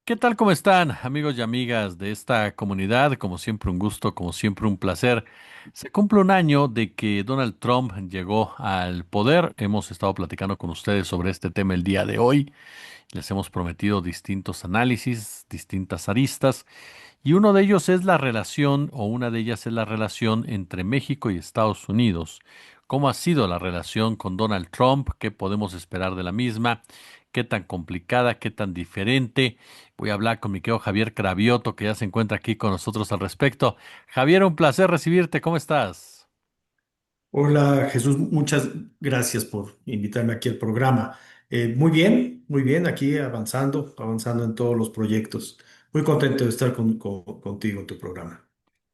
¿Qué tal? ¿Cómo están, amigos y amigas de esta comunidad? Como siempre, un gusto, como siempre, un placer. Se cumple un año de que Donald Trump llegó al poder. Hemos estado platicando con ustedes sobre este tema el día de hoy. Les hemos prometido distintos análisis, distintas aristas, y uno de ellos es la relación, o una de ellas es la relación entre México y Estados Unidos. ¿Cómo ha sido la relación con Donald Trump? ¿Qué podemos esperar de la misma? ¿Qué tan complicada? ¿Qué tan diferente? Voy a hablar con mi querido Javier Cravioto, que ya se encuentra aquí con nosotros al respecto. Javier, un placer recibirte. ¿Cómo estás? Hola Jesús, muchas gracias por invitarme aquí al programa. Muy bien, aquí avanzando en todos los proyectos. Muy contento de estar contigo en tu programa.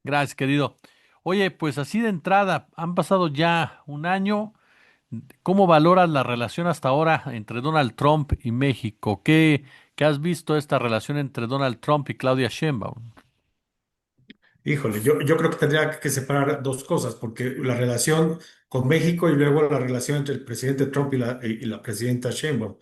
Gracias, querido. Oye, pues así de entrada, han pasado ya un año. ¿Cómo valoras la relación hasta ahora entre Donald Trump y México? ¿Qué has visto esta relación entre Donald Trump y Claudia Sheinbaum? Híjole, yo creo que tendría que separar dos cosas, porque la relación con México y luego la relación entre el presidente Trump y la presidenta Sheinbaum.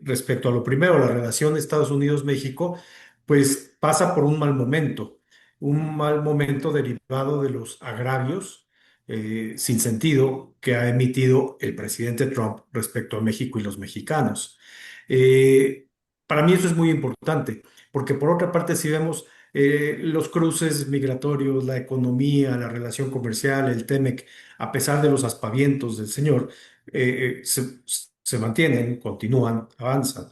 Respecto a lo primero, la relación Estados Unidos-México, pues pasa por un mal momento derivado de los agravios sin sentido que ha emitido el presidente Trump respecto a México y los mexicanos. Eh, para mí eso es muy importante, porque por otra parte, si vemos los cruces migratorios, la economía, la relación comercial, el TEMEC, a pesar de los aspavientos del señor, se mantienen, continúan, avanzan.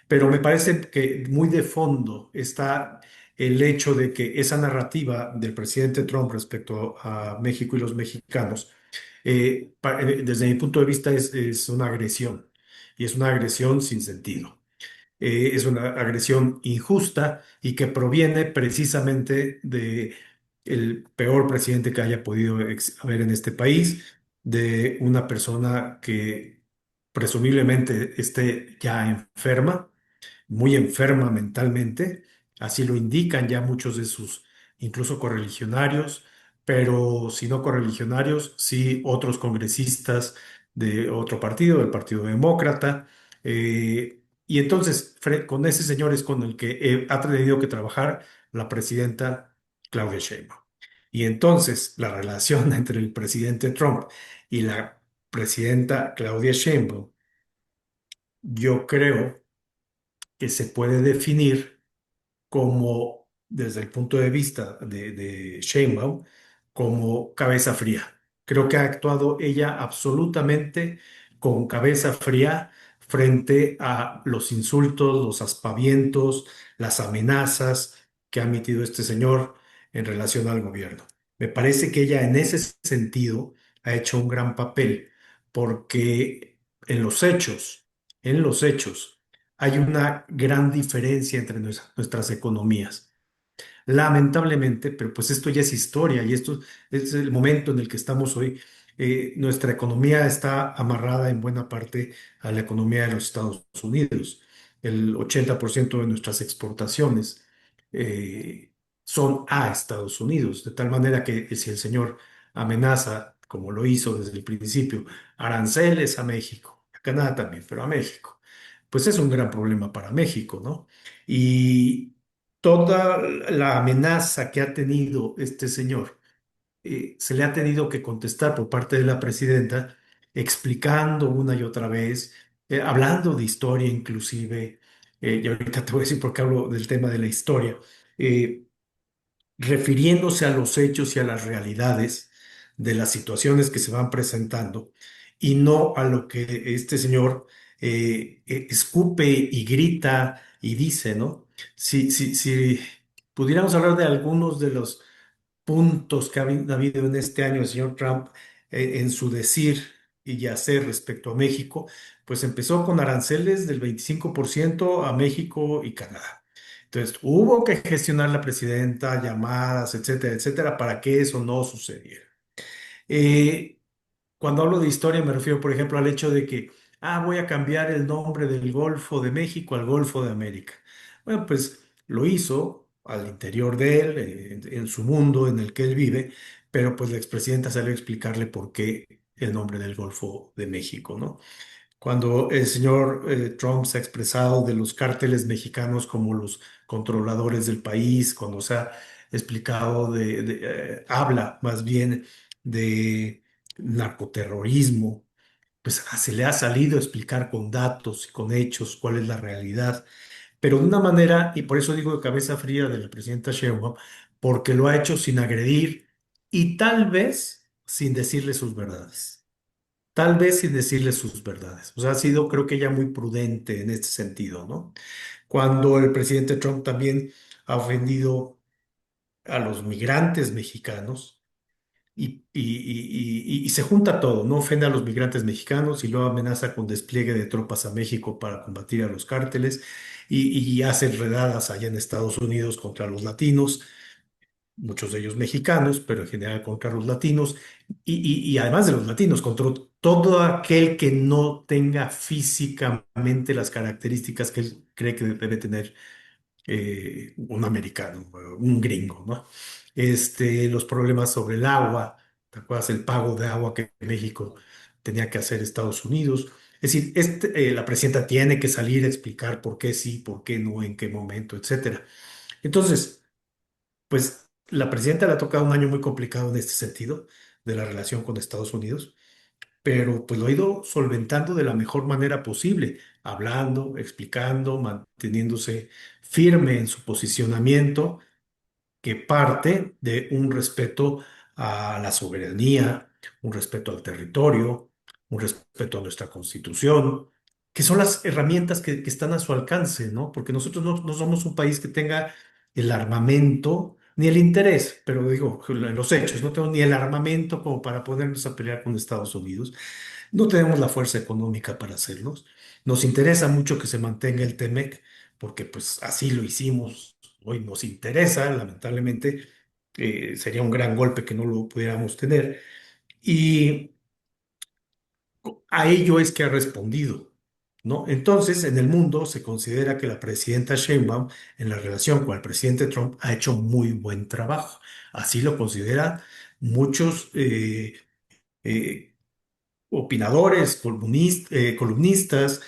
Pero me parece que muy de fondo está el hecho de que esa narrativa del presidente Trump respecto a México y los mexicanos, desde mi punto de vista, es una agresión y es una agresión sin sentido. Es una agresión injusta y que proviene precisamente de el peor presidente que haya podido haber en este país, de una persona que presumiblemente esté ya enferma, muy enferma mentalmente, así lo indican ya muchos de sus, incluso correligionarios, pero si no correligionarios, sí otros congresistas de otro partido, del Partido Demócrata. Y entonces, con ese señor es con el que ha tenido que trabajar la presidenta Claudia Sheinbaum. Y entonces, la relación entre el presidente Trump y la presidenta Claudia Sheinbaum, yo creo que se puede definir como, desde el punto de vista de Sheinbaum, como cabeza fría. Creo que ha actuado ella absolutamente con cabeza fría frente a los insultos, los aspavientos, las amenazas que ha emitido este señor en relación al gobierno. Me parece que ella en ese sentido ha hecho un gran papel porque en los hechos, en los hechos, hay una gran diferencia entre nuestras economías. Lamentablemente, pero pues esto ya es historia y esto es el momento en el que estamos hoy. Nuestra economía está amarrada en buena parte a la economía de los Estados Unidos. El 80% de nuestras exportaciones son a Estados Unidos, de tal manera que si el señor amenaza, como lo hizo desde el principio, aranceles a México, a Canadá también, pero a México, pues es un gran problema para México, ¿no? Y toda la amenaza que ha tenido este señor, se le ha tenido que contestar por parte de la presidenta, explicando una y otra vez, hablando de historia inclusive, y ahorita te voy a decir por qué hablo del tema de la historia, eh, refiriéndose a los hechos y a las realidades de las situaciones que se van presentando y no a lo que este señor escupe y grita y dice, ¿no? Si pudiéramos hablar de algunos de los puntos que ha habido en este año el señor Trump en su decir y hacer respecto a México, pues empezó con aranceles del 25% a México y Canadá. Entonces, hubo que gestionar la presidenta, llamadas, etcétera, etcétera, para que eso no sucediera. Eh, Cuando hablo de historia me refiero, por ejemplo, al hecho de que, voy a cambiar el nombre del Golfo de México al Golfo de América. Bueno, pues lo hizo al interior de él, en su mundo en el que él vive, pero pues la expresidenta salió a explicarle por qué el nombre del Golfo de México, ¿no? cuando el señor Trump se ha expresado de los cárteles mexicanos como los controladores del país, cuando se ha explicado habla más bien de narcoterrorismo, pues se le ha salido a explicar con datos y con hechos cuál es la realidad, pero de una manera, y por eso digo de cabeza fría de la presidenta Sheinbaum, porque lo ha hecho sin agredir y tal vez sin decirle sus verdades. Tal vez sin decirle sus verdades. O sea, ha sido, creo que ella muy prudente en este sentido, ¿no? Cuando el presidente Trump también ha ofendido a los migrantes mexicanos y se junta todo, ¿no? Ofende a los migrantes mexicanos y luego amenaza con despliegue de tropas a México para combatir a los cárteles y hace redadas allá en Estados Unidos contra los latinos, muchos de ellos mexicanos, pero en general contra los latinos, y además de los latinos, contra todo aquel que no tenga físicamente las características que él cree que debe tener un americano, un gringo, ¿no? Los problemas sobre el agua, ¿te acuerdas el pago de agua que México tenía que hacer Estados Unidos? Es decir, la presidenta tiene que salir a explicar por qué sí, por qué no, en qué momento, etcétera. Entonces, pues la presidenta le ha tocado un año muy complicado en este sentido de la relación con Estados Unidos, pero pues lo ha ido solventando de la mejor manera posible, hablando, explicando, manteniéndose firme en su posicionamiento que parte de un respeto a la soberanía, un respeto al territorio, un respeto a nuestra constitución, que son las herramientas que están a su alcance, ¿no? Porque nosotros no somos un país que tenga el armamento ni el interés, pero digo, en los hechos, no tenemos ni el armamento como para ponernos a pelear con Estados Unidos, no tenemos la fuerza económica para hacerlos. Nos interesa mucho que se mantenga el TEMEC, porque pues así lo hicimos. Hoy nos interesa, lamentablemente, sería un gran golpe que no lo pudiéramos tener. Y a ello es que ha respondido, ¿no? Entonces, en el mundo se considera que la presidenta Sheinbaum, en la relación con el presidente Trump, ha hecho muy buen trabajo. Así lo consideran muchos eh, opinadores, columnistas,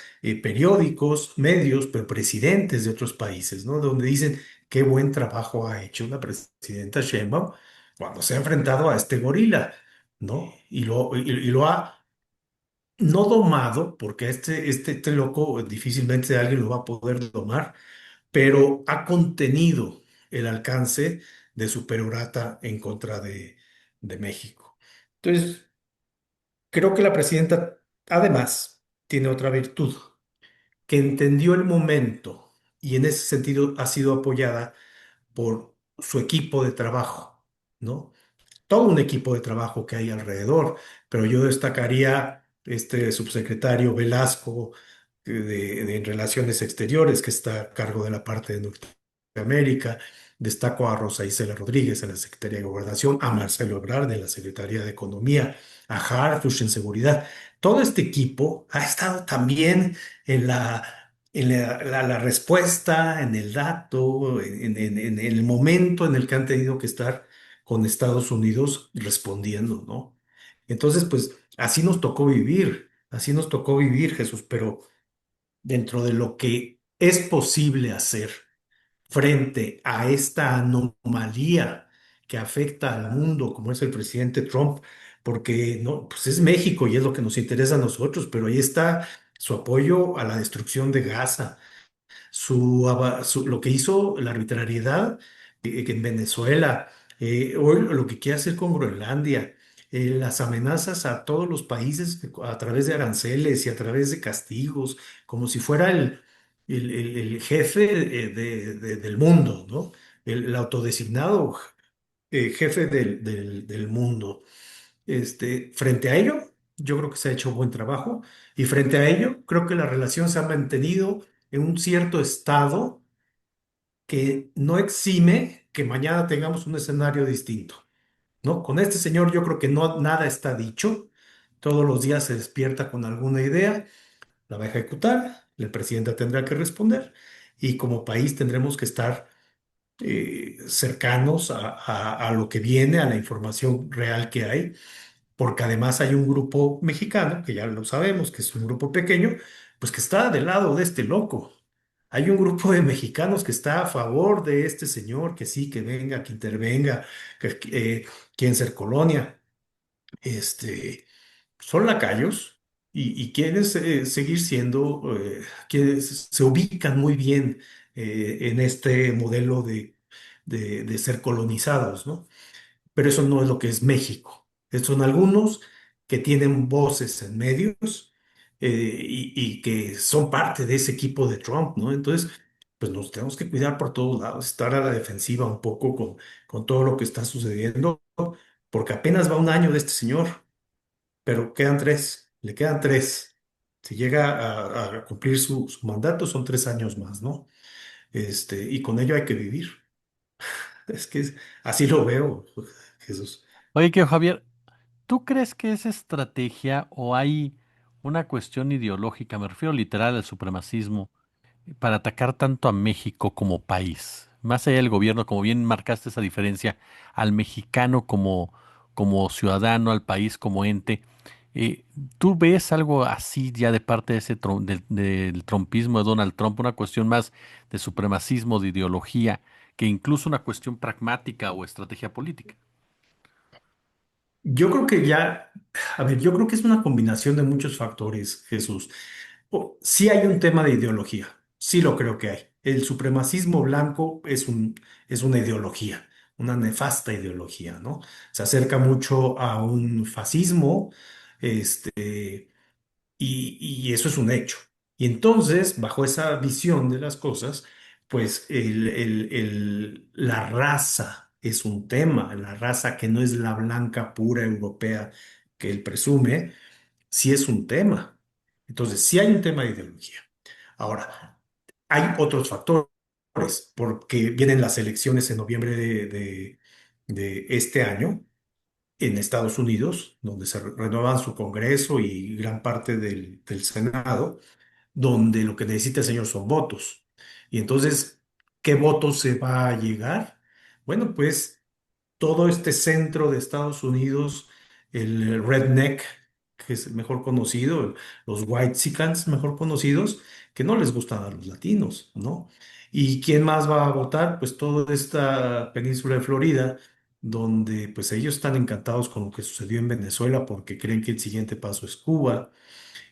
periódicos, medios, pero presidentes de otros países, ¿no? Donde dicen qué buen trabajo ha hecho la presidenta Sheinbaum cuando se ha enfrentado a este gorila, ¿no? Y lo ha no domado, porque este loco difícilmente alguien lo va a poder domar, pero ha contenido el alcance de su perorata en contra de México. Entonces, creo que la presidenta, además, tiene otra virtud, que entendió el momento y en ese sentido ha sido apoyada por su equipo de trabajo, ¿no? Todo un equipo de trabajo que hay alrededor, pero yo destacaría este subsecretario Velasco de Relaciones Exteriores, que está a cargo de la parte de Norteamérica. Destaco a Rosa Isela Rodríguez en la Secretaría de Gobernación, a Marcelo Ebrard en la Secretaría de Economía, a Harfush en Seguridad. Todo este equipo ha estado también en la respuesta, en el dato, en el momento en el que han tenido que estar con Estados Unidos respondiendo, ¿no? Entonces, pues así nos tocó vivir, Jesús, pero dentro de lo que es posible hacer frente a esta anomalía que afecta al mundo, como es el presidente Trump, porque no, pues es México y es lo que nos interesa a nosotros, pero ahí está su apoyo a la destrucción de Gaza, lo que hizo la arbitrariedad en Venezuela, hoy lo que quiere hacer con Groenlandia, las amenazas a todos los países a través de aranceles y a través de castigos, como si fuera el jefe del mundo, ¿no? El autodesignado jefe del mundo. Frente a ello, yo creo que se ha hecho buen trabajo y frente a ello, creo que la relación se ha mantenido en un cierto estado que no exime que mañana tengamos un escenario distinto, ¿no? Con este señor yo creo que no nada está dicho. Todos los días se despierta con alguna idea, la va a ejecutar, el presidente tendrá que responder y como país tendremos que estar cercanos a lo que viene, a la información real que hay porque además hay un grupo mexicano, que ya lo sabemos, que es un grupo pequeño, pues que está del lado de este loco. Hay un grupo de mexicanos que está a favor de este señor, que sí, que venga, que intervenga, que quieren ser colonia. Este, son lacayos y quieren seguir siendo, quienes se ubican muy bien en este modelo de ser colonizados, ¿no? Pero eso no es lo que es México. Estos son algunos que tienen voces en medios y que son parte de ese equipo de Trump, ¿no? Entonces, pues nos tenemos que cuidar por todos lados, estar a la defensiva un poco con todo lo que está sucediendo, porque apenas va un año de este señor, pero quedan tres, le quedan tres. Si llega a cumplir su mandato, son 3 años más, ¿no? Y con ello hay que vivir. Es que así lo veo, Jesús. Oye, que Javier, ¿tú crees que es estrategia o hay una cuestión ideológica, me refiero literal al supremacismo, para atacar tanto a México como país? Más allá del gobierno, como bien marcaste esa diferencia, al mexicano como ciudadano, al país como ente. eh, ¿Tú ves algo así ya de parte de del trumpismo de Donald Trump, una cuestión más de supremacismo, de ideología, que incluso una cuestión pragmática o estrategia política? Yo creo que ya, a ver, yo creo que es una combinación de muchos factores, Jesús. Sí hay un tema de ideología, sí lo creo que hay. El supremacismo blanco es una ideología, una nefasta ideología, ¿no? Se acerca mucho a un fascismo, este, y eso es un hecho. Y entonces, bajo esa visión de las cosas, pues la raza es un tema, la raza que no es la blanca pura europea que él presume, sí es un tema. Entonces, sí hay un tema de ideología. Ahora, hay otros factores, porque vienen las elecciones en noviembre de este año en Estados Unidos, donde se renuevan su Congreso y gran parte del Senado, donde lo que necesita el señor son votos. Y entonces, ¿qué votos se va a llegar? Bueno, pues todo este centro de Estados Unidos, el redneck, que es el mejor conocido, los whitexicans mejor conocidos, que no les gustan a los latinos, ¿no? ¿Y quién más va a votar? Pues toda esta península de Florida, donde pues ellos están encantados con lo que sucedió en Venezuela porque creen que el siguiente paso es Cuba.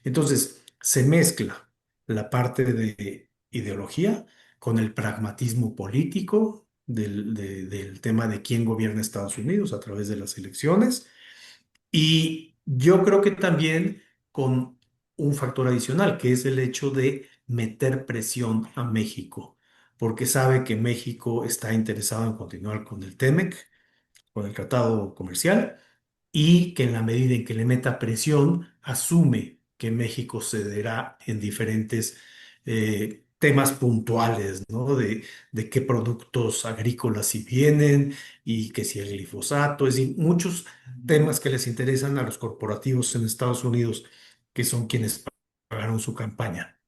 Entonces, se mezcla la parte de ideología con el pragmatismo político del tema de quién gobierna Estados Unidos a través de las elecciones. Y yo creo que también con un factor adicional, que es el hecho de meter presión a México, porque sabe que México está interesado en continuar con el TEMEC, con el tratado comercial y que en la medida en que le meta presión, asume que México cederá en diferentes temas puntuales, ¿no? De qué productos agrícolas si vienen y que si el glifosato, es decir, muchos temas que les interesan a los corporativos en Estados Unidos, que son quienes pagaron su campaña.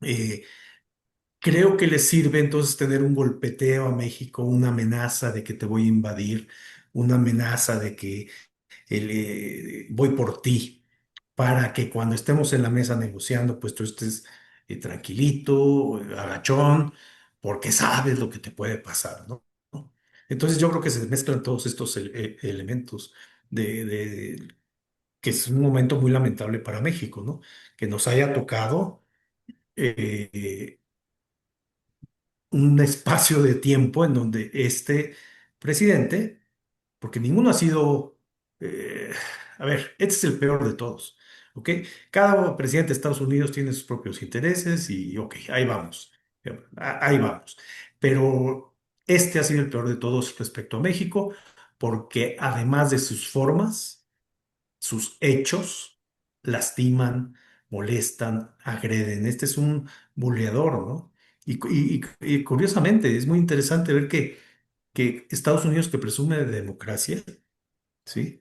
Eh, Creo que les sirve entonces tener un golpeteo a México, una amenaza de que te voy a invadir, una amenaza de que voy por ti, para que cuando estemos en la mesa negociando, pues tú estés tranquilito, agachón, porque sabes lo que te puede pasar, ¿no? Entonces yo creo que se mezclan todos estos elementos de que es un momento muy lamentable para México, ¿no? Que nos haya tocado eh, un espacio de tiempo en donde este presidente, porque ninguno ha sido, eh, a ver, este es el peor de todos, ¿ok? Cada presidente de Estados Unidos tiene sus propios intereses y, ok, ahí vamos, ahí vamos. Pero este ha sido el peor de todos respecto a México, porque además de sus formas, sus hechos lastiman, molestan, agreden. Este es un buleador, ¿no? Y curiosamente, es muy interesante ver que Estados Unidos, que presume de democracia, ¿sí?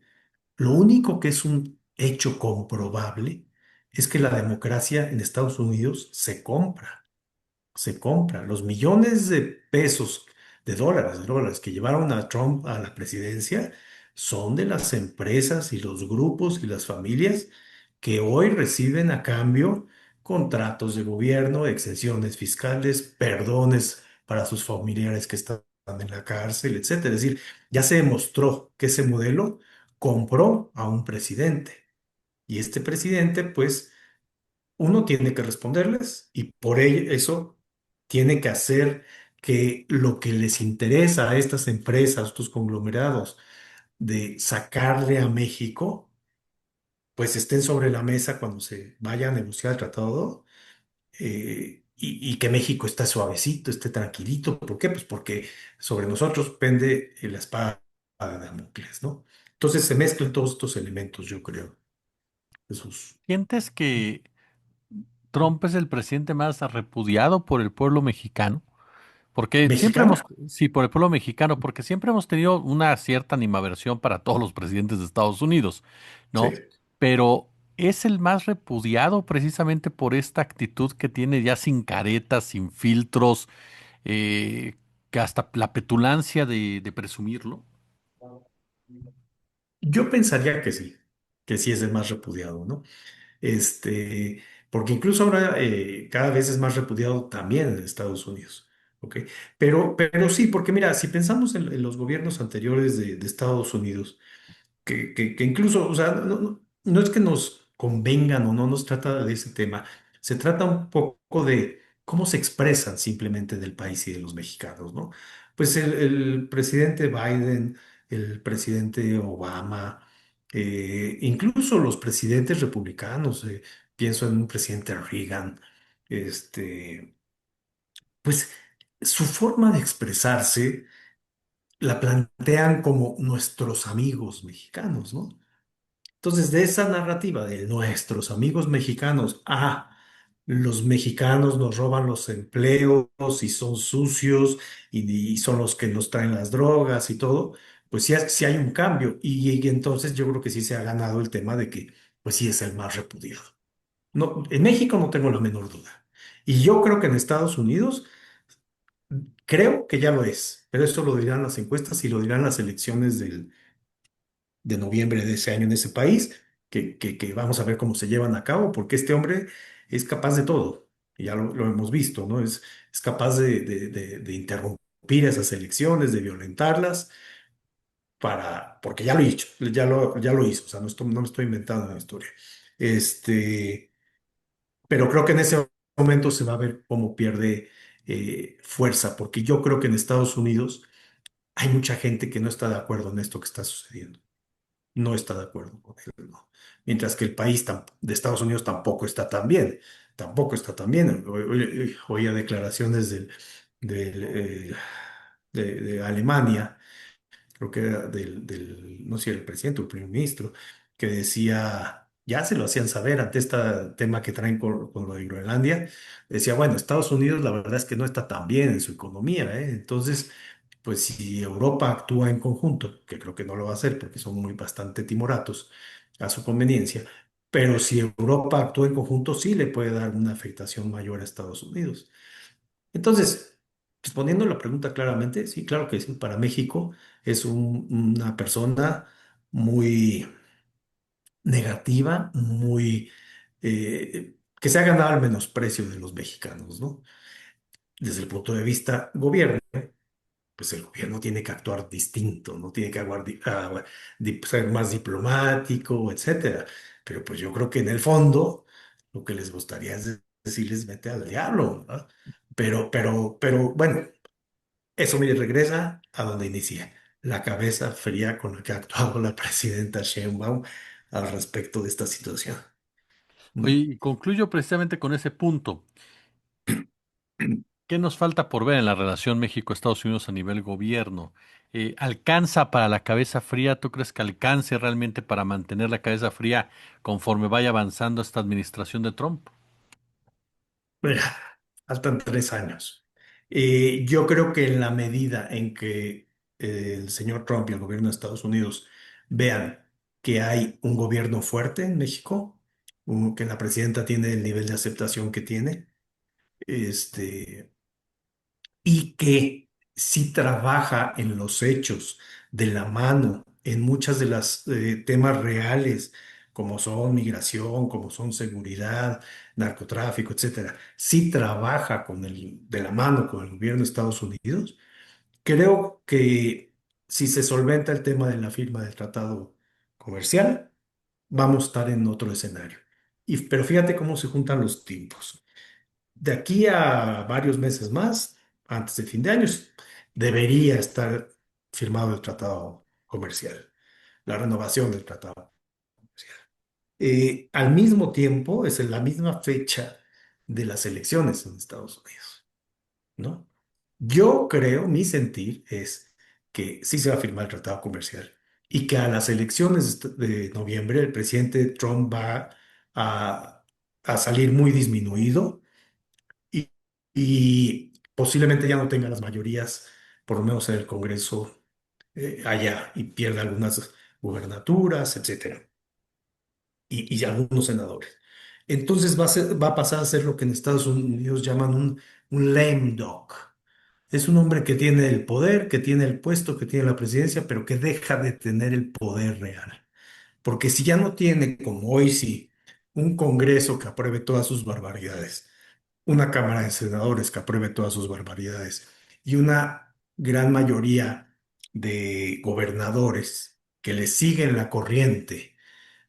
Lo único que es un hecho comprobable es que la democracia en Estados Unidos se compra, se compra. Los millones de pesos, de dólares que llevaron a Trump a la presidencia, son de las empresas y los grupos y las familias que hoy reciben a cambio contratos de gobierno, exenciones fiscales, perdones para sus familiares que están en la cárcel, etcétera. Es decir, ya se demostró que ese modelo compró a un presidente y este presidente, pues, uno tiene que responderles y por eso tiene que hacer que lo que les interesa a estas empresas, a estos conglomerados, de sacarle a México, pues estén sobre la mesa cuando se vaya a negociar el tratado y que México está suavecito, esté tranquilito. ¿Por qué? Pues porque sobre nosotros pende la espada de Damocles, ¿no? Entonces se mezclan todos estos elementos, yo creo, Jesús. ¿Sientes que Trump es el presidente más repudiado por el pueblo mexicano? Porque siempre ¿Mexicano? hemos, sí, por el pueblo mexicano, porque siempre hemos tenido una cierta animaversión para todos los presidentes de Estados Unidos, Sí. ¿no? Pero es el más repudiado precisamente por esta actitud que tiene ya sin caretas, sin filtros, eh, que hasta la petulancia de presumirlo. Yo pensaría que sí es el más repudiado, ¿no? Este, porque incluso ahora cada vez es más repudiado también en Estados Unidos, ¿ok? Pero sí, porque mira, si pensamos en los gobiernos anteriores de Estados Unidos, que incluso, o sea, no es que nos convengan o no nos trata de ese tema, se trata un poco de cómo se expresan simplemente del país y de los mexicanos, ¿no? Pues el presidente Biden, el presidente Obama, incluso los presidentes republicanos, pienso en un presidente Reagan, este, pues su forma de expresarse la plantean como nuestros amigos mexicanos, ¿no? Entonces, de esa narrativa de nuestros amigos mexicanos, los mexicanos nos roban los empleos y son sucios y son los que nos traen las drogas y todo, pues sí hay un cambio y entonces yo creo que sí se ha ganado el tema de que, pues sí es el más repudiado. No, en México no tengo la menor duda. Y yo creo que en Estados Unidos, creo que ya lo es, pero esto lo dirán las encuestas y lo dirán las elecciones de noviembre de ese año en ese país, que vamos a ver cómo se llevan a cabo, porque este hombre es capaz de todo, y ya lo hemos visto, ¿no? Es capaz de interrumpir esas elecciones, de violentarlas, porque ya lo hizo, ya lo hizo, o sea, no me estoy inventando la historia. Este, pero creo que en ese momento se va a ver cómo pierde fuerza, porque yo creo que en Estados Unidos hay mucha gente que no está de acuerdo en esto que está sucediendo, no está de acuerdo con él, ¿no? Mientras que el país de Estados Unidos tampoco está tan bien, tampoco está tan bien. Oía declaraciones de Alemania, creo que era no sé, el presidente o el primer ministro, que decía, ya se lo hacían saber ante este tema que traen con lo de Groenlandia, decía, bueno, Estados Unidos la verdad es que no está tan bien en su economía, ¿eh? Entonces, pues si Europa actúa en conjunto, que creo que no lo va a hacer porque son muy bastante timoratos a su conveniencia, pero si Europa actúa en conjunto, sí le puede dar una afectación mayor a Estados Unidos. Entonces, respondiendo la pregunta claramente, sí, claro que sí, para México es una persona muy negativa, que se ha ganado el menosprecio de los mexicanos, ¿no? Desde el punto de vista gobierno, pues el gobierno tiene que actuar distinto, no tiene que ser más diplomático, etcétera. Pero pues yo creo que en el fondo lo que les gustaría es decirles vete al diablo, ¿no? Pero bueno, eso me regresa a donde inicié, la cabeza fría con la que ha actuado la presidenta Sheinbaum al respecto de esta situación. Oye, ¿Mm? y concluyo precisamente con ese punto. ¿Qué nos falta por ver en la relación México-Estados Unidos a nivel gobierno? ¿Alcanza para la cabeza fría? ¿Tú crees que alcance realmente para mantener la cabeza fría conforme vaya avanzando esta administración de Trump? Mira, faltan 3 años. Yo creo que en la medida en que el señor Trump y el gobierno de Estados Unidos vean que hay un gobierno fuerte en México, que la presidenta tiene el nivel de aceptación que tiene, este, y que sí trabaja en los hechos de la mano en muchas de las temas reales, como son migración, como son seguridad, narcotráfico, etcétera, sí trabaja de la mano con el gobierno de Estados Unidos. Creo que si se solventa el tema de la firma del tratado comercial, vamos a estar en otro escenario. Pero fíjate cómo se juntan los tiempos. De aquí a varios meses más, antes de fin de años, debería estar firmado el tratado comercial, la renovación del tratado comercial. Al mismo tiempo, es en la misma fecha de las elecciones en Estados Unidos, ¿no? Yo creo, mi sentir es que sí se va a firmar el tratado comercial y que a las elecciones de noviembre el presidente Trump va a, a salir muy disminuido y, y posiblemente ya no tenga las mayorías, por lo menos en el Congreso allá, y pierda algunas gubernaturas, etcétera, y algunos senadores. Entonces va a pasar a ser lo que en Estados Unidos llaman un lame duck. Es un hombre que tiene el poder, que tiene el puesto, que tiene la presidencia, pero que deja de tener el poder real. Porque si ya no tiene, como hoy sí, un Congreso que apruebe todas sus barbaridades, una Cámara de Senadores que apruebe todas sus barbaridades y una gran mayoría de gobernadores que le siguen la corriente,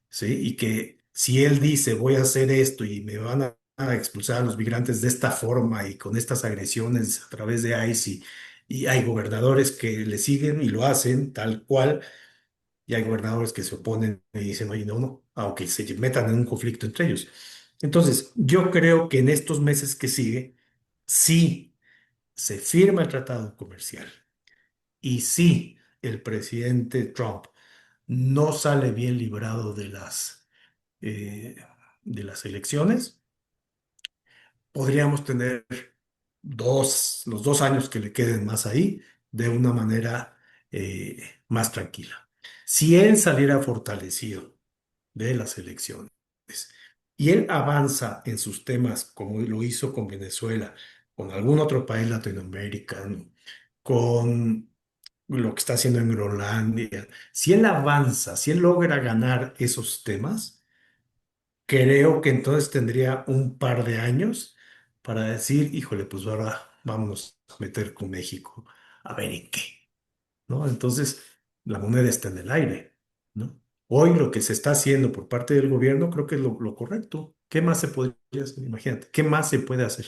¿sí? Y que si él dice voy a hacer esto y me van a expulsar a los migrantes de esta forma y con estas agresiones a través de ICE y hay gobernadores que le siguen y lo hacen tal cual y hay gobernadores que se oponen y dicen, oye, no, no, aunque se metan en un conflicto entre ellos. Entonces, yo creo que en estos meses que sigue, sí se firma el tratado comercial y sí el presidente Trump no sale bien librado eh, de las elecciones, podríamos tener los 2 años que le queden más ahí de una manera más tranquila. Si él saliera fortalecido de las elecciones y él avanza en sus temas como lo hizo con Venezuela, con algún otro país latinoamericano, con lo que está haciendo en Groenlandia, si él avanza, si él logra ganar esos temas, creo que entonces tendría un par de años para decir, híjole, pues ahora vámonos a meter con México, a ver en qué, ¿no? Entonces, la moneda está en el aire, ¿no? Hoy lo que se está haciendo por parte del gobierno creo que es lo correcto. ¿Qué más se podría hacer? Imagínate, ¿qué más se puede hacer?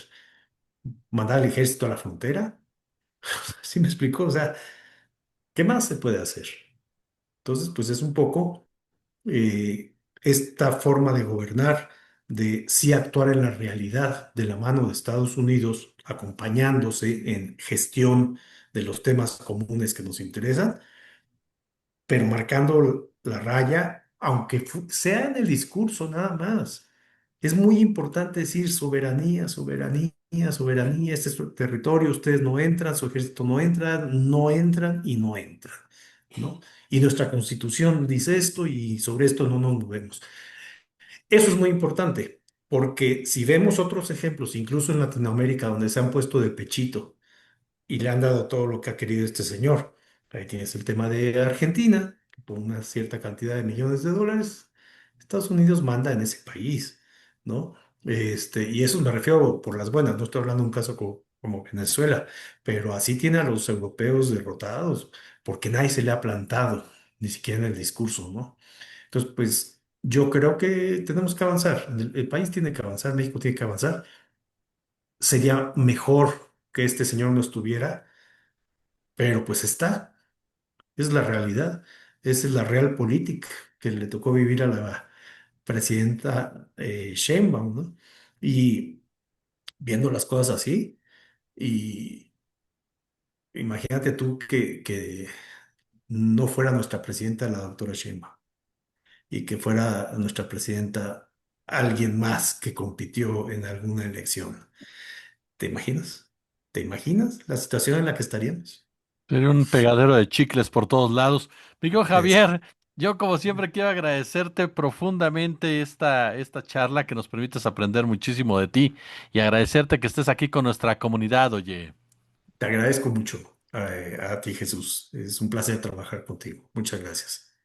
¿Mandar al ejército a la frontera? ¿Sí me explico? O sea, ¿qué más se puede hacer? Entonces, pues es un poco esta forma de gobernar, de sí actuar en la realidad de la mano de Estados Unidos, acompañándose en gestión de los temas comunes que nos interesan, pero marcando la raya, aunque sea en el discurso nada más. Es muy importante decir soberanía, soberanía, soberanía, este es su territorio, ustedes no entran, su ejército no entra, no entran y no entran, ¿no? Y nuestra constitución dice esto y sobre esto no nos movemos. Eso es muy importante, porque si vemos otros ejemplos, incluso en Latinoamérica, donde se han puesto de pechito, y le han dado todo lo que ha querido este señor. Ahí tienes el tema de Argentina, que por una cierta cantidad de millones de dólares, Estados Unidos manda en ese país, ¿no? Y eso me refiero por las buenas, no estoy hablando de un caso como Venezuela, pero así tiene a los europeos derrotados, porque nadie se le ha plantado, ni siquiera en el discurso, ¿no? Entonces, pues yo creo que tenemos que avanzar, el país tiene que avanzar, México tiene que avanzar. Sería mejor que este señor no estuviera, pero pues está, es la realidad, esa es la real política que le tocó vivir a la presidenta Sheinbaum, ¿no? Y viendo las cosas así, y imagínate tú que no fuera nuestra presidenta la doctora Sheinbaum y que fuera nuestra presidenta alguien más que compitió en alguna elección. ¿Te imaginas? ¿Te imaginas la situación en la que estaríamos? Sería un pegadero de chicles por todos lados. Miguel Es- Javier, yo como siempre quiero agradecerte profundamente esta charla que nos permites aprender muchísimo de ti y agradecerte que estés aquí con nuestra comunidad, oye. Te agradezco mucho. a ti, Jesús. Es un placer trabajar contigo. Muchas gracias.